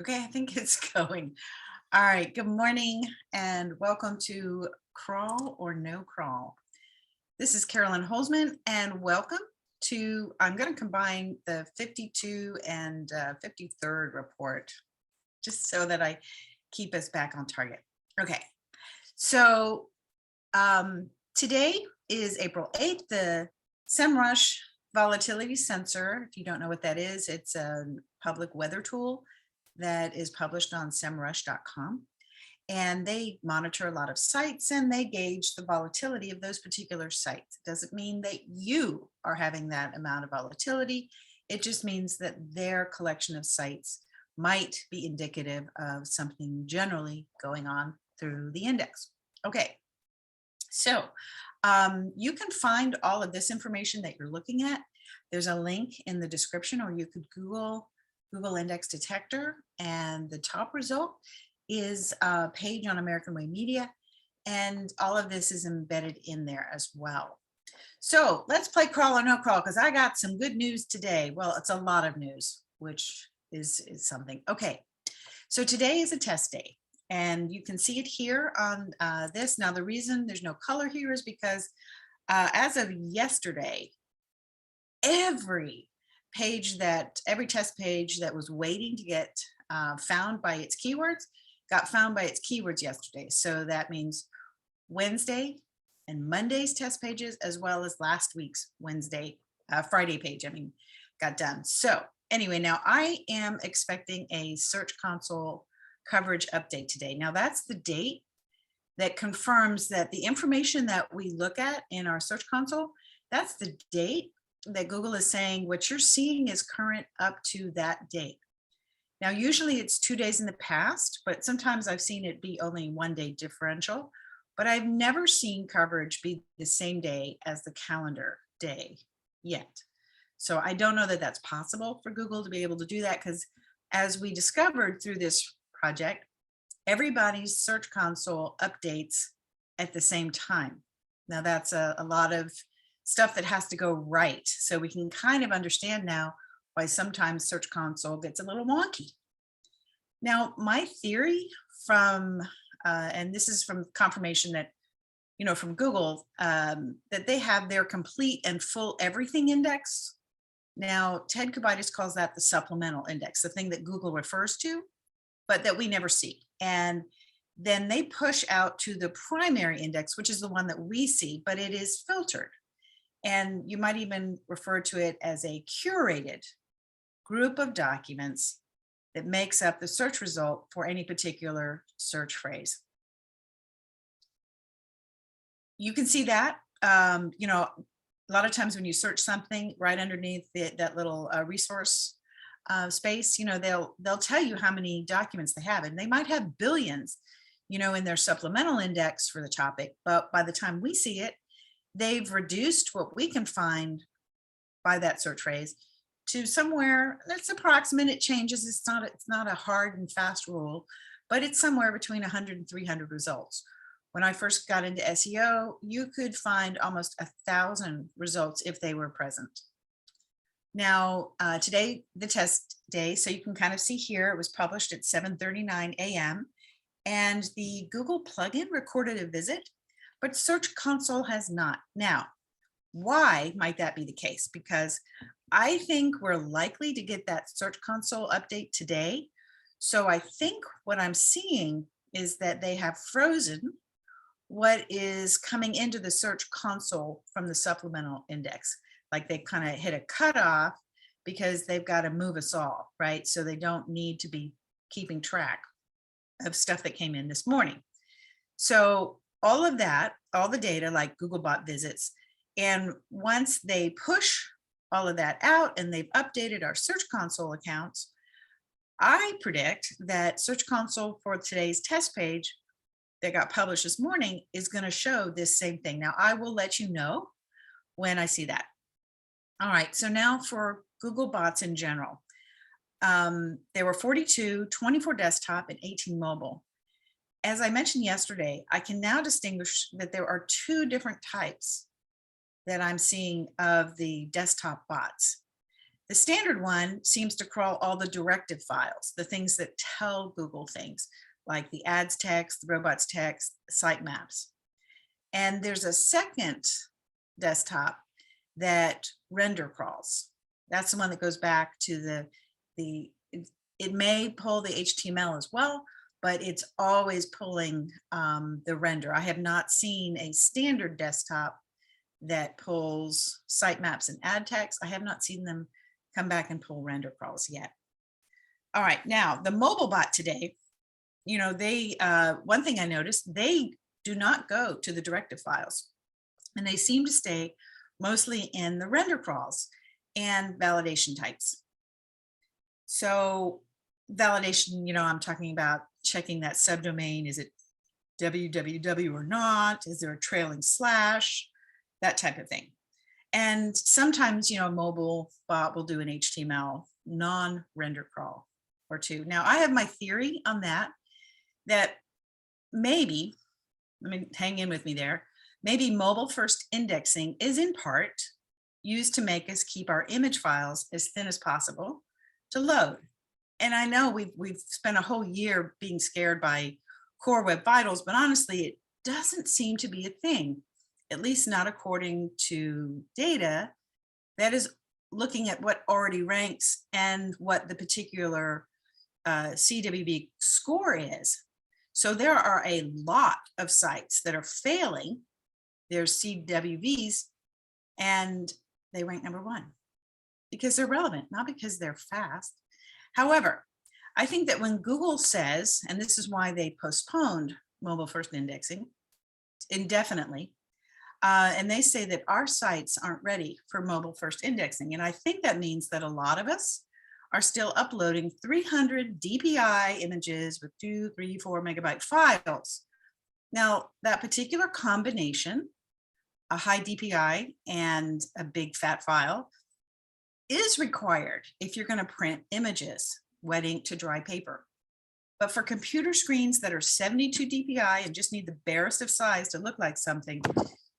Okay, I think it's going. All right, good morning and welcome to Crawl or No Crawl. This is Carolyn Holzman and welcome to, I'm going to combine the 52 and 53rd report just so that I keep us back on target. Okay, so today is April 8th, the Semrush volatility sensor. If you don't know what that is, it's a public weather tool that is published on semrush.com. And they monitor a lot of sites and they gauge the volatility of those particular sites. It doesn't mean that you are having that amount of volatility. It just means that their collection of sites might be indicative of something generally going on through the index. Okay, so you can find all of this information that you're looking at. There's a link in the description, or you could Google Index Detector, and the top result is a page on American Way Media, and all of this is embedded in there as well. So let's play Crawl or No Crawl, because I got some good news today. Well, it's a lot of news, which is something. Okay, so today is a test day, and you can see it here on this. Now, the reason there's no color here is because as of yesterday, every test page that was waiting to get found by its keywords got found by its keywords yesterday. So that means Wednesday and Monday's test pages, as well as last week's Friday page, got done. So anyway, now I am expecting a Search Console coverage update today. Now that's the date that confirms that the information that we look at in our Search Console, that's the date that Google is saying what you're seeing is current up to that date. Now, usually it's 2 days in the past, but sometimes I've seen it be only 1 day differential, but I've never seen coverage be the same day as the calendar day yet. So I don't know that that's possible for Google to be able to do that, because as we discovered through this project, everybody's Search Console updates at the same time. Now that's a lot of stuff that has to go right. So we can kind of understand now why sometimes Search Console gets a little wonky. Now, my theory from, and this is from confirmation that, from Google, that they have their complete and full everything index. Now, Ted Kubaitis calls that the supplemental index, the thing that Google refers to, but that we never see. And then they push out to the primary index, which is the one that we see, but it is filtered. And you might even refer to it as a curated group of documents that makes up the search result for any particular search phrase. You can see that, a lot of times when you search something, right underneath that little resource space, they'll tell you how many documents they have, and they might have billions, in their supplemental index for the topic. But by the time we see it, they've reduced what we can find by that search phrase to somewhere that's approximate. It changes. It's not a hard and fast rule, but it's somewhere between 100 and 300 results. When I first got into SEO, you could find almost 1,000 results if they were present. Now, today, the test day, so you can kind of see here, it was published at 7:39 a.m. and the Google plugin recorded a visit, but Search Console has not. Now, why might that be the case? Because I think we're likely to get that Search Console update today. So I think what I'm seeing is that they have frozen what is coming into the Search Console from the supplemental index. Like they kind of hit a cutoff because they've got to move us all, right? So they don't need to be keeping track of stuff that came in this morning. So all of that, all the data like Googlebot visits, and once they push all of that out and they've updated our Search Console accounts, I predict that Search Console for today's test page that got published this morning is going to show this same thing. Now, I will let you know when I see that. All right, so now for Google bots in general. There were 42, 24 desktop, and 18 mobile. As I mentioned yesterday, I can now distinguish that there are two different types that I'm seeing of the desktop bots. The standard one seems to crawl all the directive files, the things that tell Google things, like the ads text, the robots text, sitemaps. And there's a second desktop that render crawls. That's the one that goes back to it may pull the HTML as well, but it's always pulling the render. I have not seen a standard desktop that pulls sitemaps and ad text. I have not seen them come back and pull render crawls yet. All right, now the mobile bot today, you know, one thing I noticed, they do not go to the directive files, and they seem to stay mostly in the render crawls and validation types. So validation, you know, I'm talking about checking that subdomain. Is it www or not? Is there a trailing slash? That type of thing. And sometimes, you know, a mobile bot will do an HTML non-render crawl or two. Now, I have my theory on that maybe, I mean, hang in with me there, maybe mobile first indexing is in part used to make us keep our image files as thin as possible to load. And I know we've spent a whole year being scared by Core Web Vitals, but honestly, it doesn't seem to be a thing, at least not according to data that is looking at what already ranks and what the particular CWB score is. So there are a lot of sites that are failing their CWVs, and they rank #1 because they're relevant, not because they're fast. However, I think that when Google says, and this is why they postponed mobile first indexing indefinitely, and they say that our sites aren't ready for mobile first indexing. And I think that means that a lot of us are still uploading 300 DPI images with 2, 3, 4 megabyte files. Now, that particular combination, a high DPI and a big fat file, is required if you're going to print images, wet ink to dry paper. But for computer screens that are 72 DPI and just need the barest of size to look like something,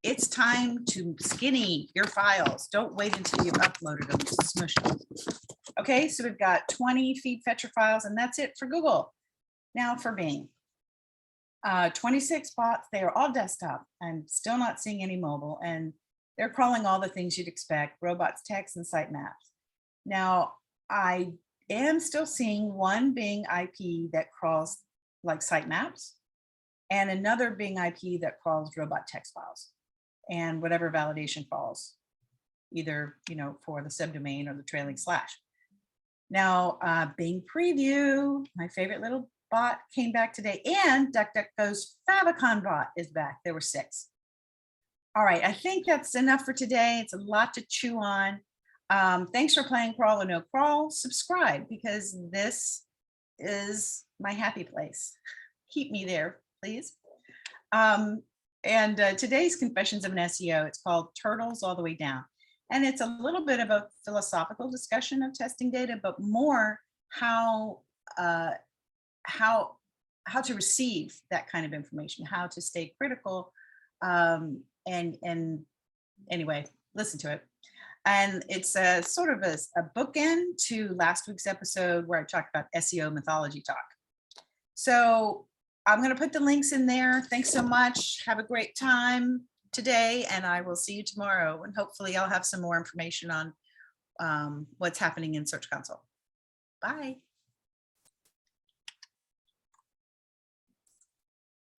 it's time to skinny your files. Don't wait until you've uploaded them to smush them. Okay, so we've got 20 feed fetcher files, and that's it for Google. Now for Bing. 26 bots, they are all desktop. I'm still not seeing any mobile, and they're crawling all the things you'd expect, robots, text, and sitemaps. Now, I am still seeing one Bing IP that crawls like sitemaps, and another Bing IP that crawls robot text files and whatever validation falls, either, you know, for the subdomain or the trailing slash. Now, Bing Preview, my favorite little bot, came back today, and DuckDuckGo's favicon bot is back. There were 6. All right, I think that's enough for today. It's a lot to chew on. Thanks for playing Crawl or No Crawl. Subscribe, because this is my happy place. Keep me there, please. Today's Confessions of an SEO, it's called Turtles All the Way Down. And it's a little bit of a philosophical discussion of testing data, but more how to receive that kind of information, how to stay critical. And anyway, listen to it. And it's a sort of a bookend to last week's episode where I talked about SEO mythology talk. So I'm going to put the links in there. Thanks so much. Have a great time today, and I will see you tomorrow. And hopefully I'll have some more information on what's happening in Search Console. Bye.